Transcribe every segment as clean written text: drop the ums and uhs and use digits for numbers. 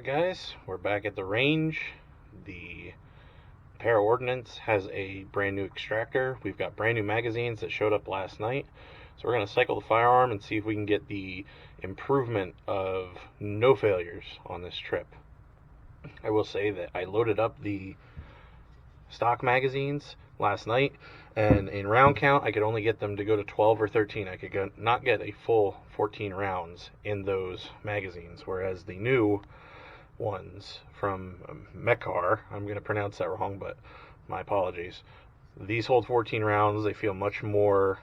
Guys, we're back at the range. The Ordnance has a brand new extractor. We've got brand new magazines that showed up last night. So we're going to cycle the firearm and see if we can get the improvement of no failures on this trip. I will say that I loaded up the stock magazines last night, and in round count I could only get them to go to 12 or 13. I could not get a full 14 rounds in those magazines, whereas the new ones from Mec Gar, I'm going to pronounce that wrong, but my apologies, these hold 14 rounds. They feel much more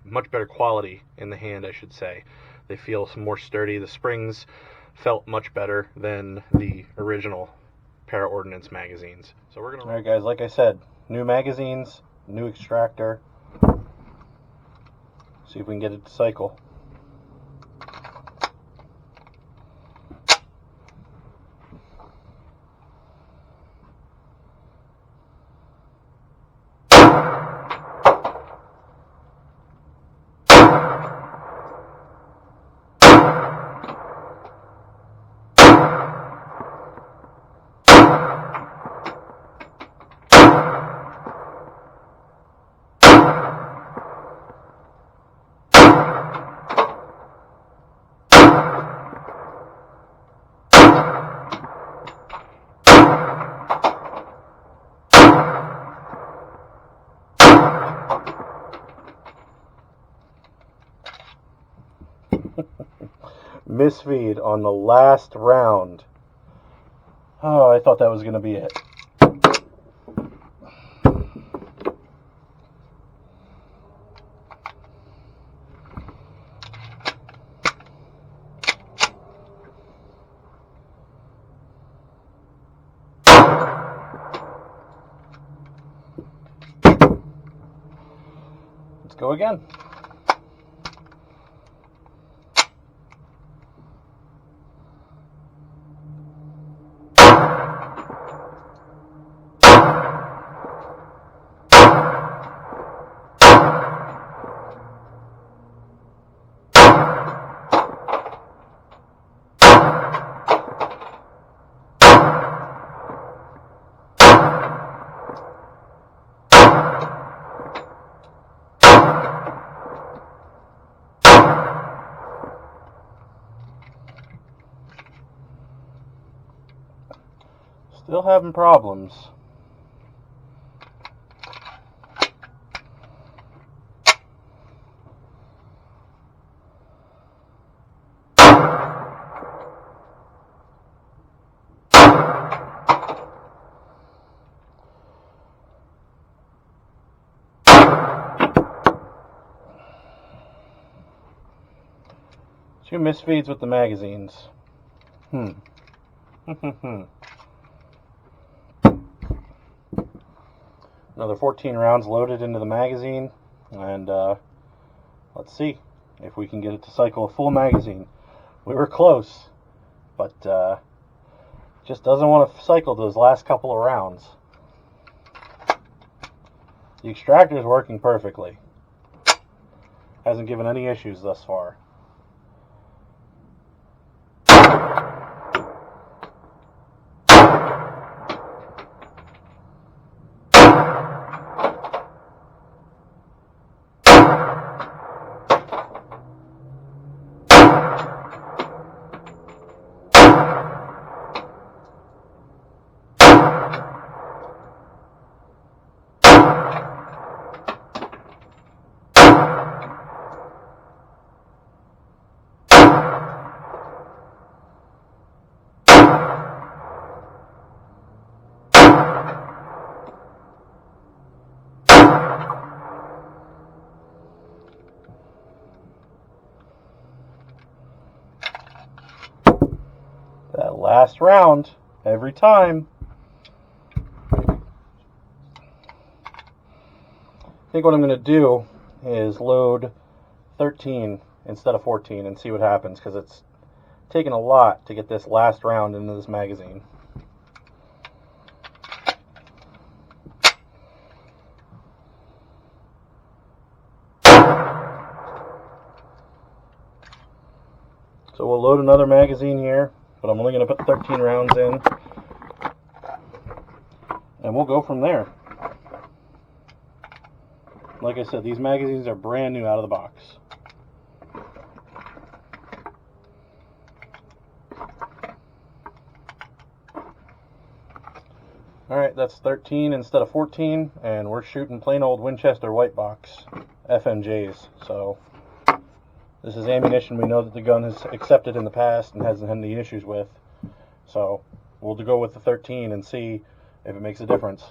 much better quality in the hand, I should say. They feel more sturdy. The springs felt much better than the original Ordnance magazines. So we're gonna. All right, guys. Like I said, new magazines, new extractor. See if we can get it to cycle. Misfeed on the last round. Oh, I thought that was going to be it. Let's go again. Still having problems. Two misfeeds with the magazines. Another 14 rounds loaded into the magazine, and let's see if we can get it to cycle a full magazine. We were close, but just doesn't want to cycle those last couple of rounds. The extractor is working perfectly. Hasn't given any issues thus far. That last round, every time. I think what I'm going to do is load 13 instead of 14 and see what happens, because it's taken a lot to get this last round into this magazine. So we'll load another magazine here, but I'm only going to put 13 rounds in, and we'll go from there. Like I said, these magazines are brand new out of the box. Alright, that's 13 instead of 14, and we're shooting plain old Winchester white box FMJs. So this is ammunition we know that the gun has accepted in the past and hasn't had any issues with. So we'll go with the 13 and see if it makes a difference.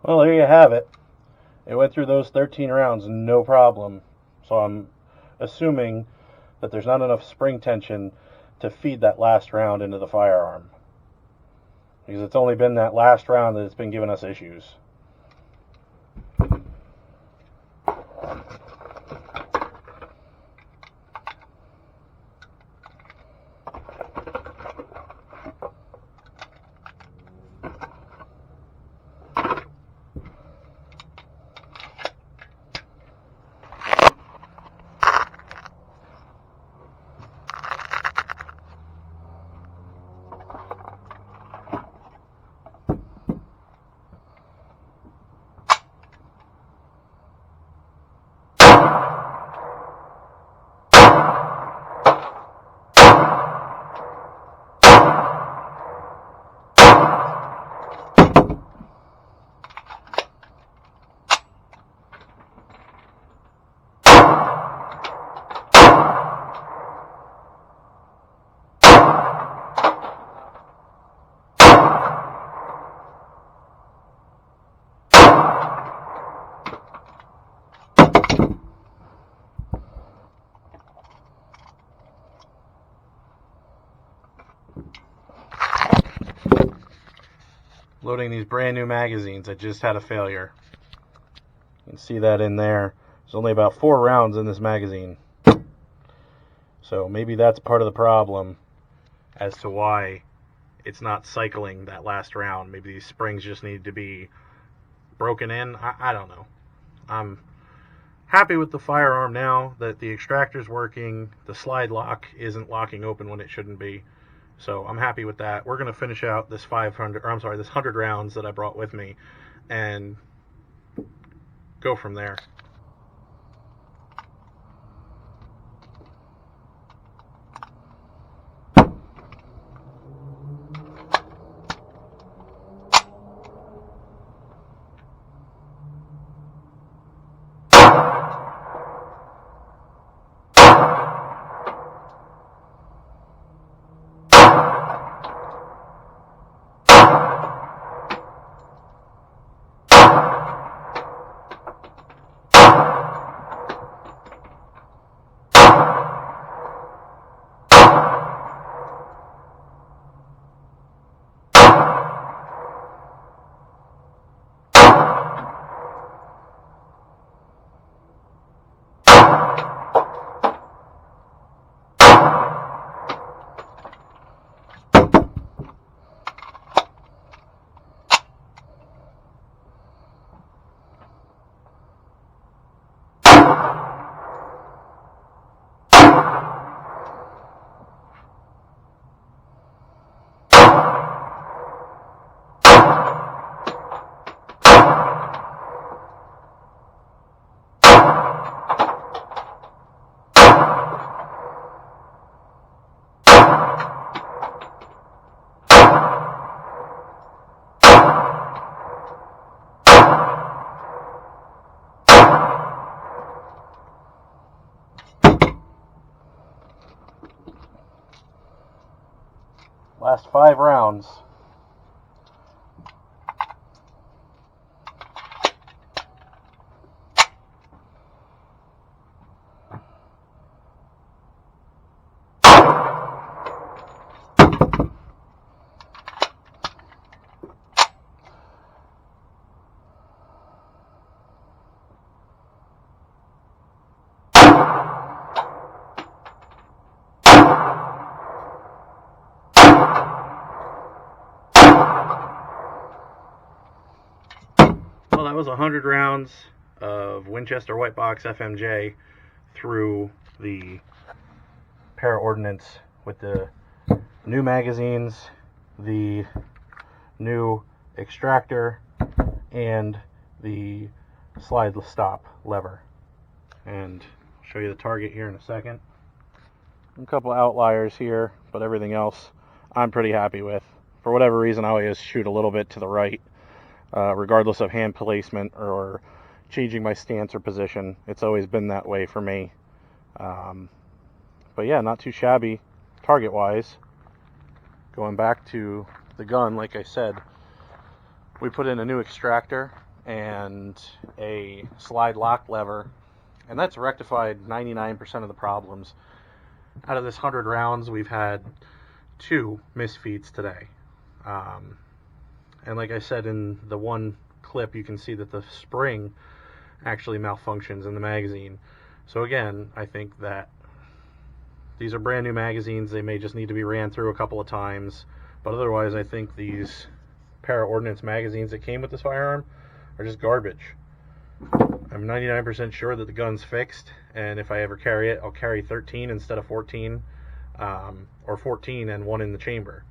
Well, there you have it. It went through those 13 rounds no problem. So I'm assuming that there's not enough spring tension to feed that last round into the firearm, because it's only been that last round that it's been giving us issues. Loading these brand new magazines, I just had a failure. You can see that in there. There's only about 4 rounds in this magazine. So maybe that's part of the problem as to why it's not cycling that last round. Maybe these springs just need to be broken in. I don't know. I'm happy with the firearm now that the extractor's working. The slide lock isn't locking open when it shouldn't be. So I'm happy with that. We're going to finish out this 100 rounds that I brought with me and go from there. Last 5 rounds. Well, that was 100 rounds of Winchester White Box FMJ through the Ordnance with the new magazines, the new extractor, and the slide stop lever. And I'll show you the target here in a second. A couple outliers here, but everything else I'm pretty happy with. For whatever reason, I always shoot a little bit to the right. Regardless of hand placement or changing my stance or position. It's always been that way for me. But yeah, not too shabby target wise. Going back to the gun, like I said, we put in a new extractor and a slide lock lever, and that's rectified 99% of the problems. Out of this 100 rounds, we've had 2 misfeeds today. And like I said in the one clip, you can see that the spring actually malfunctions in the magazine. So again, I think that these are brand new magazines. They may just need to be ran through a couple of times. But otherwise, I think these Ordnance magazines that came with this firearm are just garbage. I'm 99% sure that the gun's fixed. And if I ever carry it, I'll carry 13 instead of 14. Or 14 and 1 in the chamber.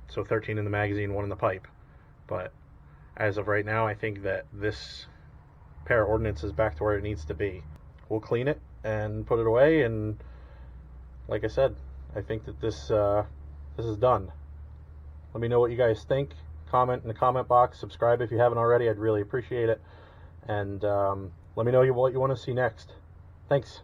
So 13 in the magazine, 1 in the pipe. But as of right now, I think that this Ordnance is back to where it needs to be. We'll clean it and put it away, and like I said, I think that this is done. Let me know what you guys think. Comment in the comment box. Subscribe if you haven't already. I'd really appreciate it. And let me know what you want to see next. Thanks.